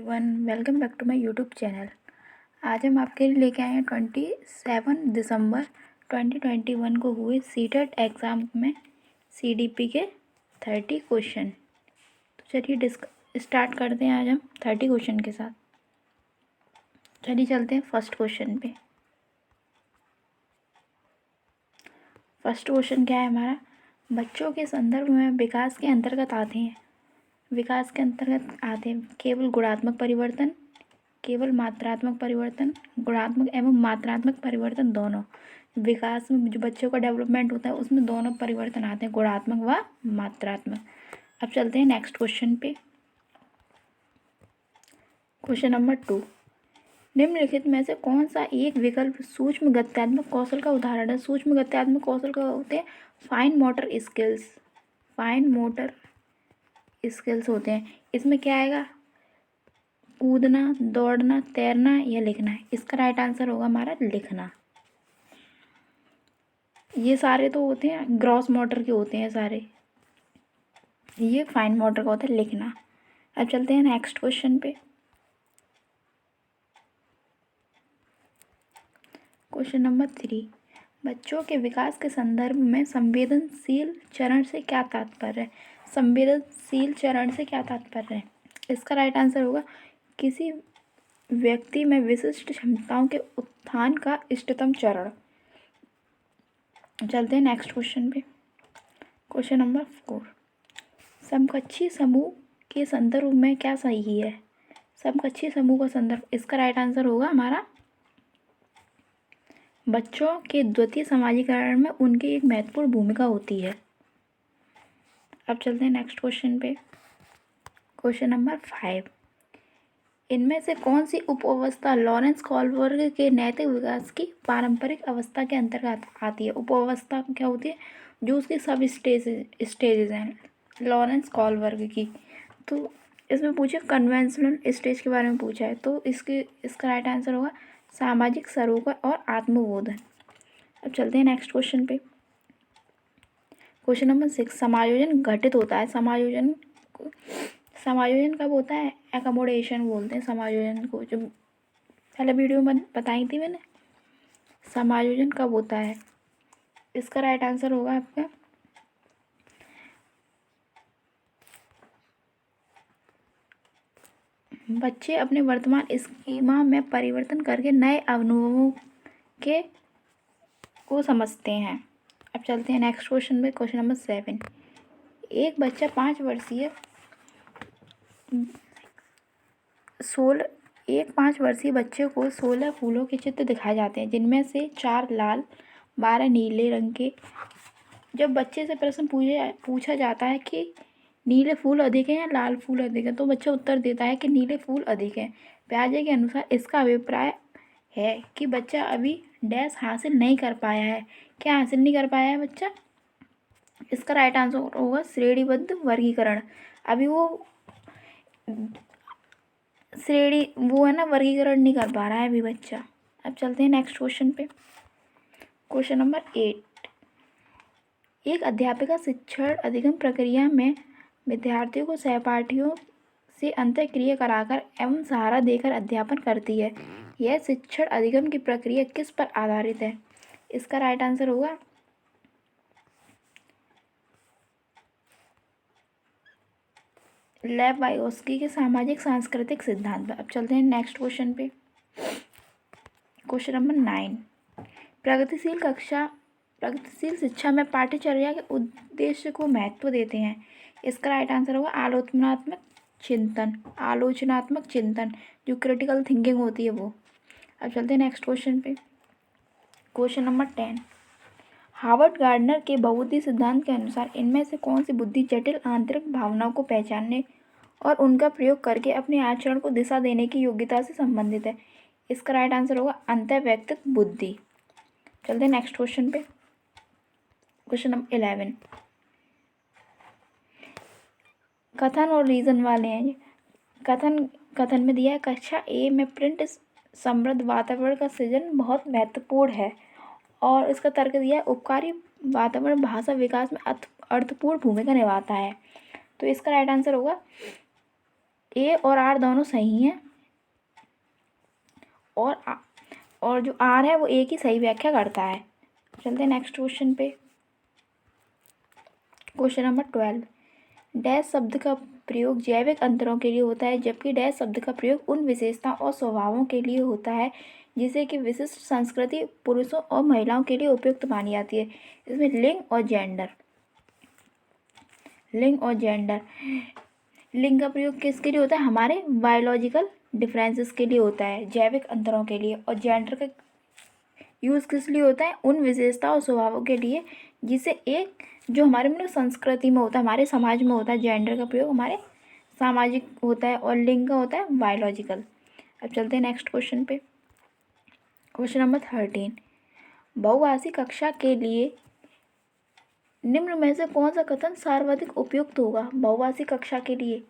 Everyone, welcome back to my YouTube channel. आज हम आपके लिए लेके आए हैं 27 दिसंबर 2021 को हुए सीटेट एग्ज़ाम में सीडीपी के 30 क्वेश्चन। तो चलिए स्टार्ट करते हैं आज हम 30 क्वेश्चन के साथ। चलिए चलते हैं फर्स्ट क्वेश्चन पे। फर्स्ट क्वेश्चन क्या है हमारा? बच्चों के संदर्भ में विकास के अंतर्गत आते हैं केवल गुणात्मक परिवर्तन, केवल मात्रात्मक परिवर्तन, गुणात्मक एवं मात्रात्मक परिवर्तन दोनों। विकास में जो बच्चों का डेवलपमेंट होता है उसमें दोनों परिवर्तन आते हैं, गुणात्मक व मात्रात्मक। अब चलते हैं नेक्स्ट क्वेश्चन पे। क्वेश्चन नंबर 2, निम्नलिखित में से कौन सा एक विकल्प सूक्ष्म गत्यात्मक कौशल का उदाहरण है? सूक्ष्म गत्यात्मक कौशल का होते हैं फाइन मोटर स्किल्स होते हैं। इसमें क्या आएगा? कूदना, दौड़ना, तैरना या लिखना है। इसका राइट आंसर होगा हमारा लिखना। ये सारे तो होते हैं ग्रॉस मोटर के होते हैं सारे, ये फाइन मोटर का होता है लिखना। अब चलते हैं नेक्स्ट क्वेश्चन पे। क्वेश्चन नंबर 3, बच्चों के विकास के संदर्भ में संवेदनशील चरण से क्या तात्पर्य है? संवेदनशील चरण से क्या तात्पर्य है? इसका राइट आंसर होगा किसी व्यक्ति में विशिष्ट क्षमताओं के उत्थान का इष्टतम चरण। चलते हैं नेक्स्ट क्वेश्चन पे। क्वेश्चन नंबर 4, समकक्षी समूह के संदर्भ में क्या सही है? समकक्षी समूह का संदर्भ, इसका राइट आंसर होगा हमारा बच्चों के द्वितीय समाजीकरण में उनकी एक महत्वपूर्ण भूमिका होती है। अब चलते हैं नेक्स्ट क्वेश्चन पे। क्वेश्चन नंबर 5, इनमें से कौन सी उप अवस्था लॉरेंस कॉलबर्ग के नैतिक विकास की पारंपरिक अवस्था के अंतर्गत आती है? उप अवस्था क्या होती है? जो उसकी सब स्टेजेस हैं लॉरेंस कॉलबर्ग की। तो इसमें पूछे कन्वेंशनल स्टेज के बारे में पूछा है, तो इसका राइट आंसर होगा सामाजिक सरोकार और आत्मबोधन। अब चलते हैं नेक्स्ट क्वेश्चन पे। क्वेश्चन नंबर 6, समायोजन घटित होता है। समायोजन कब होता है? एकोमोडेशन बोलते हैं समायोजन को, जो पहले वीडियो में बताई थी मैंने। समायोजन कब होता है? इसका राइट आंसर होगा आपका बच्चे अपने वर्तमान स्कीमा में परिवर्तन करके नए अनुभवों के को समझते हैं। अब चलते हैं नेक्स्ट क्वेश्चन पे। क्वेश्चन नंबर 7, एक बच्चा 5 वर्षीय बच्चे को 16 फूलों के चित्र दिखाए जाते हैं, जिनमें से 4 लाल, 12 नीले रंग के। जब बच्चे से प्रश्न पूछा जाता है कि नीले फूल अधिक हैं या लाल फूल अधिक हैं, तो बच्चा उत्तर देता है कि नीले फूल अधिक हैं। पियाजे के अनुसार इसका अभिप्राय है कि बच्चा अभी डैश हासिल नहीं कर पाया है। क्या हासिल नहीं कर पाया है बच्चा? इसका राइट आंसर होगा श्रेणीबद्ध वर्गीकरण। अभी वो वर्गीकरण नहीं कर पा रहा है अभी बच्चा। अब चलते हैं नेक्स्ट क्वेश्चन पे। क्वेश्चन नंबर 8, एक अध्यापिका शिक्षण अधिगम प्रक्रिया में विद्यार्थियों को सहपाठियों से अंतःक्रिया कराकर एवं सहारा देकर अध्यापन करती है। यह शिक्षण अधिगम की प्रक्रिया किस पर आधारित है? इसका राइट आंसर होगा लेव वाइगोस्की के सामाजिक सांस्कृतिक सिद्धांत। अब चलते हैं नेक्स्ट क्वेश्चन पे। क्वेश्चन नंबर 9, प्रगतिशील शिक्षा में पाठ्यचर्या के उद्देश्य को महत्व देते हैं। इसका राइट आंसर होगा आलोचनात्मक चिंतन, जो क्रिटिकल थिंकिंग होती है वो। अब चलते हैं नेक्स्ट क्वेश्चन पे। क्वेश्चन नंबर 10, हार्वर्ड गार्डनर के बहुबुद्धि सिद्धांत के अनुसार इनमें से कौन सी बुद्धि जटिल आंतरिक भावनाओं को पहचानने और उनका प्रयोग करके अपने आचरण को दिशा देने की योग्यता से संबंधित है? इसका राइट आंसर होगा अंतर्वैयक्तिक बुद्धि। चलते हैं नेक्स्ट क्वेश्चन पे। क्वेश्चन नंबर 11, कथन और रीजन वाले हैं। कथन में दिया है कक्षा ए में प्रिंट समृद्ध वातावरण का सृजन बहुत महत्वपूर्ण है, और इसका तर्क दिया है उपकारी वातावरण भाषा विकास में अर्थपूर्ण भूमिका निभाता है। तो इसका राइट आंसर होगा ए और आर दोनों सही हैं, और जो आर है वो ए की सही व्याख्या करता है। चलते हैं नेक्स्ट क्वेश्चन पे। Question number 12। डैश शब्द का प्रयोग जैविक अंतरों के लिए होता है, जबकि डैश शब्द का प्रयोग उन विशेषताओं और स्वभावों के लिए होता है जिसे कि विशिष्ट संस्कृति पुरुषों और महिलाओं के लिए उपयुक्त मानी जाती है। इसमें लिंग और जेंडर। लिंग का प्रयोग किसके लिए होता है? हमारे बायोलॉजिकल डिफरेंसेस के लिए होता है, जैविक अंतरों के लिए। और जेंडर का यूज़ किस लिए होता है? उन विशेषताओं और स्वभावों के लिए जिसे एक जो हमारे मतलब संस्कृति में होता है, हमारे समाज में होता है। जेंडर का प्रयोग हमारे सामाजिक होता है और लिंग का होता है बायोलॉजिकल। अब चलते हैं नेक्स्ट क्वेश्चन पे। Question number 13। बहुभाषी कक्षा के लिए निम्न में से कौन सा कथन सर्वाधिक उपयुक्त होगा? बहुभाषी कक्षा के लिए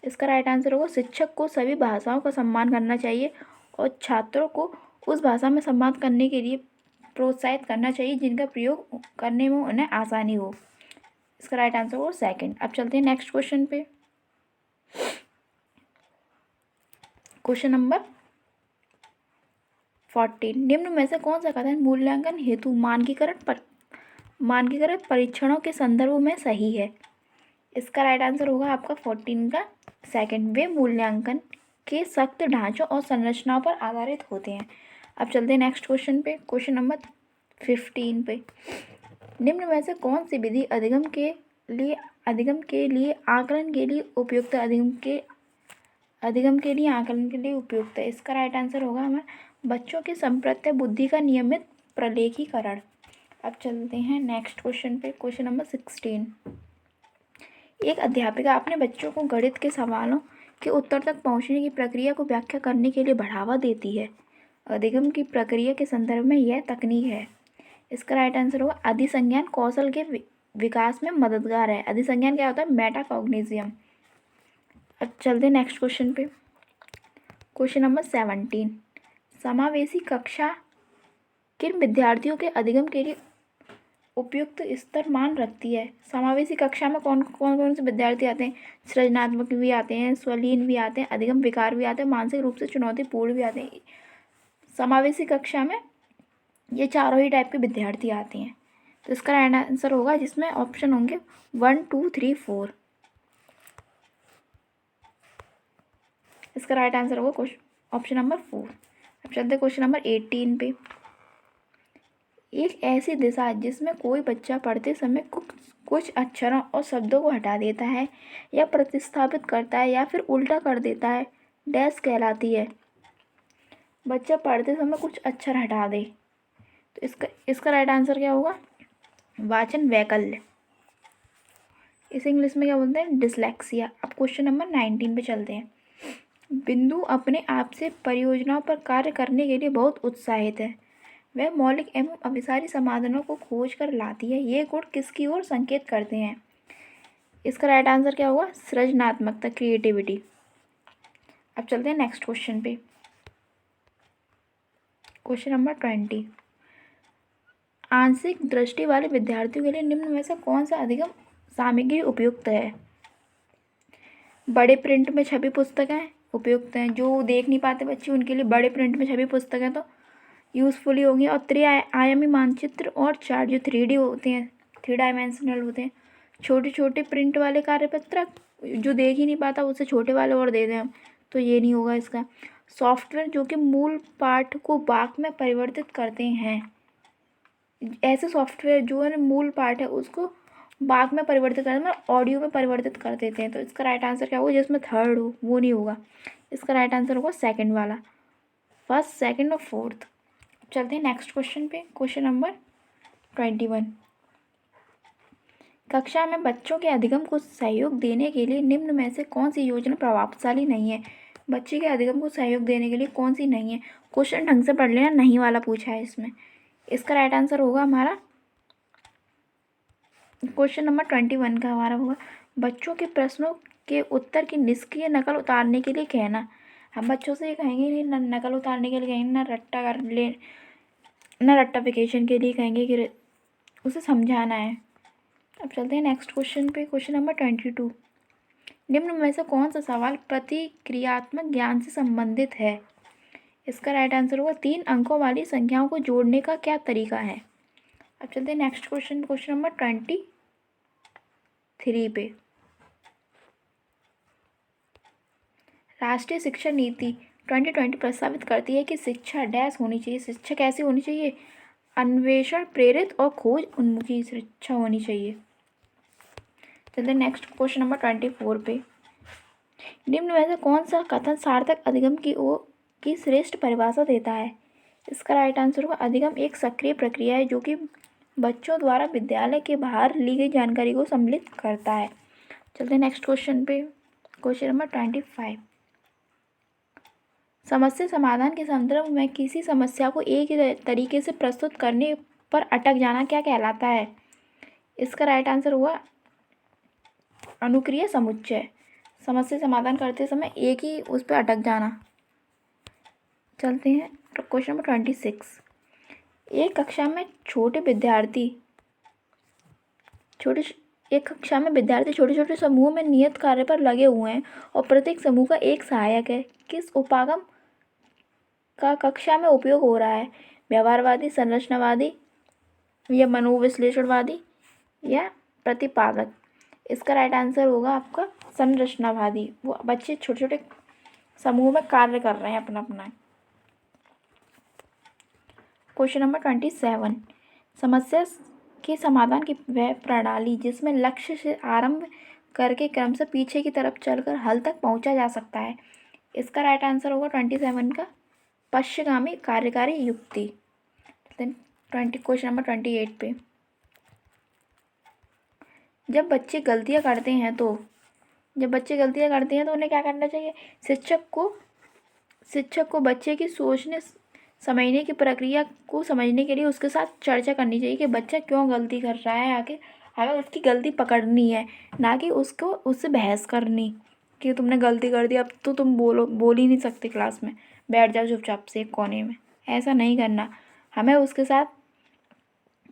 इसका राइट आंसर होगा शिक्षक को सभी भाषाओं का सम्मान करना चाहिए और छात्रों को उस भाषा में संवाद करने के लिए प्रोत्साहित करना चाहिए जिनका प्रयोग करने में उन्हें आसानी हो। इसका राइट आंसर होगा सेकंड। अब चलते हैं नेक्स्ट क्वेश्चन पे। Question number 14। निम्न में से कौन सा कथन मूल्यांकन हेतु मानकीकृत परीक्षणों के संदर्भ में सही है? इसका राइट आंसर होगा आपका 14 का सेकंड। वे मूल्यांकन के सख्त ढांचों और संरचनाओं पर आधारित होते हैं। अब चलते हैं नेक्स्ट क्वेश्चन पे। क्वेश्चन नंबर 15 पे। निम्न में से कौन सी विधि अधिगम के लिए आकलन के लिए उपयुक्त है? इसका राइट आंसर होगा हमारा बच्चों की संप्रत्य बुद्धि का नियमित प्रलेखीकरण। अब चलते हैं नेक्स्ट क्वेश्चन पे। Question number 16। एक अध्यापिका अपने बच्चों को गणित के सवालों के उत्तर तक पहुंचने की प्रक्रिया को व्याख्या करने के लिए बढ़ावा देती है। अधिगम की प्रक्रिया के संदर्भ में यह तकनीक है। इसका राइट आंसर होगा अधिसंज्ञान कौशल के विकास में मददगार है। अधिसंज्ञान क्या होता है? मेटाकॉग्निजियम। अब चलते हैं नेक्स्ट क्वेश्चन पे। Question number 17। समावेशी कक्षा किन विद्यार्थियों के अधिगम के लिए उपयुक्त स्तर मान रखती है? समावेशी कक्षा में कौन कौन से विद्यार्थी आते हैं? सृजनात्मक भी आते हैं, स्वलीन भी आते हैं, अधिगम विकार भी आते हैं, मानसिक रूप से चुनौतीपूर्ण भी आते हैं। समावेशी कक्षा में ये चारों ही टाइप के विद्यार्थी आते हैं। तो इसका राइट आंसर होगा जिसमें ऑप्शन होंगे 1, 2, 3, 4। इसका राइट आंसर होगा ऑप्शन नंबर 4। अब चलते क्वेश्चन नंबर 18 पे। एक ऐसी दिशा जिसमें कोई बच्चा पढ़ते समय कुछ अक्षरों और शब्दों को हटा देता है या प्रतिस्थापित करता है या फिर उल्टा कर देता है, डैश कहलाती है? बच्चा पढ़ते समय कुछ अक्षर हटा दे तो इसका राइट आंसर क्या होगा? वाचन वैकल्य। इसे इंग्लिश में क्या बोलते हैं? डिसलेक्सिया। अब क्वेश्चन नंबर 19 पे चलते हैं। बिंदु अपने आप से परियोजनाओं पर कार्य करने के लिए बहुत उत्साहित है। वह मौलिक एवं अभिसारी समाधानों को खोज कर लाती है। ये गुण किसकी ओर संकेत करते हैं? इसका राइट आंसर क्या होगा? सृजनात्मकता, क्रिएटिविटी। अब चलते हैं नेक्स्ट क्वेश्चन पे। Question number 20। आंशिक दृष्टि वाले विद्यार्थियों के लिए निम्न में से कौन सा अधिगम सामग्री उपयुक्त है? बड़े प्रिंट में छपी पुस्तकें उपयुक्त हैं। जो देख नहीं पाते बच्चे उनके लिए बड़े प्रिंट में छपी पुस्तकें तो यूज़फुल ही होंगी। और त्रिआयामी मानचित्र और चार्ट जो 3D होते हैं, 3 डायमेंशनल होते हैं। छोटे छोटे प्रिंट वाले कार्यपत्रक जो देख ही नहीं पाता उससे छोटे वाले और दे दें हम, तो ये नहीं होगा इसका। सॉफ्टवेयर जो कि मूल पाठ को वाक्य में परिवर्तित करते हैं, ऐसे सॉफ्टवेयर जो है मूल पाठ है उसको वाक्य में परिवर्तित करते हैं, ऑडियो में परिवर्तित कर देते हैं। तो इसका राइट आंसर क्या होगा? जिसमें थर्ड हो वो नहीं होगा। इसका राइट आंसर होगा सेकंड वाला, फर्स्ट, सेकंड और फोर्थ। चलते हैं नेक्स्ट क्वेश्चन पे। Question number 21। कक्षा में बच्चों के अधिगम को सहयोग देने के लिए निम्न में से कौन सी योजना प्रभावशाली नहीं है? बच्चे के अधिगम को सहयोग देने के लिए कौन सी नहीं है? क्वेश्चन ढंग से पढ़ लेना, नहीं वाला पूछा है इसमें। इसका राइट आंसर होगा हमारा क्वेश्चन नंबर 21 का हमारा होगा बच्चों के प्रश्नों के उत्तर की निष्क्रिय नकल उतारने के लिए कहना। हम बच्चों से ये कहेंगे नहीं, ना नकल उतारने के लिए कहेंगे, ना रट्टा कर ले, ना रट्टाफिकेशन के लिए कहेंगे कि उसे समझाना है। अब चलते हैं नेक्स्ट क्वेश्चन पे। Question number 22। निम्न में से कौन सा सवाल प्रतिक्रियात्मक ज्ञान से संबंधित है? इसका राइट आंसर होगा 3 अंकों वाली संख्याओं को जोड़ने का क्या तरीका है? अब चलते हैं नेक्स्ट क्वेश्चन नंबर 23 पे। राष्ट्रीय शिक्षा नीति 2020 प्रस्तावित करती है कि शिक्षा डैश होनी चाहिए। शिक्षा कैसी होनी चाहिए? अन्वेषण प्रेरित और खोज उन्मुखी शिक्षा होनी चाहिए। चलते हैं नेक्स्ट क्वेश्चन नंबर 24 पे। निम्न में से कौन सा कथन सार्थक अधिगम की श्रेष्ठ परिभाषा देता है? इसका राइट आंसर होगा अधिगम एक सक्रिय प्रक्रिया है जो कि बच्चों द्वारा विद्यालय के बाहर ली गई जानकारी को सम्मिलित करता है। चलते हैं नेक्स्ट क्वेश्चन पे। Question number 25। समस्या समाधान के संदर्भ में किसी समस्या को एक ही तरीके से प्रस्तुत करने पर अटक जाना क्या कहलाता है? इसका राइट आंसर हुआ अनुक्रिया समुच्चय। समस्या समाधान करते समय एक ही उस पर अटक जाना। चलते हैं क्वेश्चन नंबर 26। एक कक्षा में विद्यार्थी छोटे छोटे समूह में नियत कार्य पर लगे हुए हैं और प्रत्येक समूह का एक सहायक है। किस उपागम का कक्षा में उपयोग हो रहा है? व्यवहारवादी, संरचनावादी या मनोविश्लेषणवादी या प्रतिपादक? इसका राइट आंसर होगा आपका संरचनावादी। वो बच्चे छोटे छोटे समूह में कार्य कर रहे हैं अपना अपना। Question number 27। समस्या के समाधान की वह प्रणाली जिसमें लक्ष्य से आरंभ करके क्रम से पीछे की तरफ चलकर हल तक पहुंचा जा सकता है। इसका राइट आंसर होगा 27 का पश्चिगामी कार्यकारी युक्ति। क्वेश्चन नंबर 28 पे। जब बच्चे गलतियां करते हैं तो उन्हें क्या करना चाहिए? शिक्षक को बच्चे की सोचने समझने की प्रक्रिया को समझने के लिए उसके साथ चर्चा करनी चाहिए कि बच्चा क्यों गलती कर रहा है। आगे हमें उसकी गलती पकड़नी है, ना कि उससे बहस करनी कि तुमने गलती कर दी, अब तो तुम बोल ही नहीं सकते क्लास में, बैठ जाओ चुपचाप से एक कोने में। ऐसा नहीं करना, हमें उसके साथ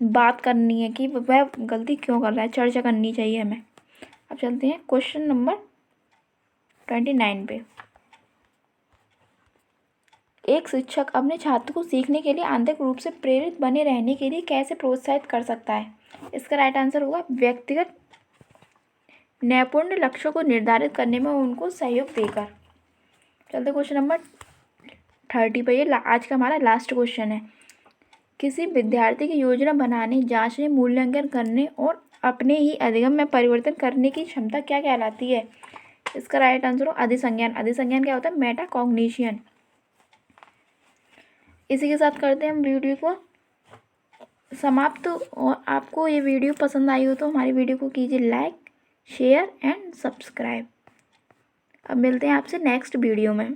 बात करनी है कि वह गलती क्यों कर रहा है, चर्चा करनी चाहिए हमें। अब चलते हैं क्वेश्चन नंबर 29 पे। एक शिक्षक अपने छात्र को सीखने के लिए आंतरिक रूप से प्रेरित बने रहने के लिए कैसे प्रोत्साहित कर सकता है? इसका राइट आंसर होगा व्यक्तिगत नैपुण्य लक्ष्यों को निर्धारित करने में उनको सहयोग देकर। चलते क्वेश्चन नंबर 30 पे। ये आज का हमारा लास्ट क्वेश्चन है। किसी विद्यार्थी की योजना बनाने, जांचने, मूल्यांकन करने और अपने ही अधिगम में परिवर्तन करने की क्षमता क्या कहलाती है? इसका राइट आंसर हो अधिसंज्ञान। अधिसंज्ञान क्या होता है? मेटाकॉग्निशन। इसी के साथ करते हैं हम वीडियो को समाप्त। और आपको ये वीडियो पसंद आई हो तो हमारी वीडियो को कीजिए लाइक, शेयर एंड सब्सक्राइब। अब मिलते हैं आपसे नेक्स्ट वीडियो में।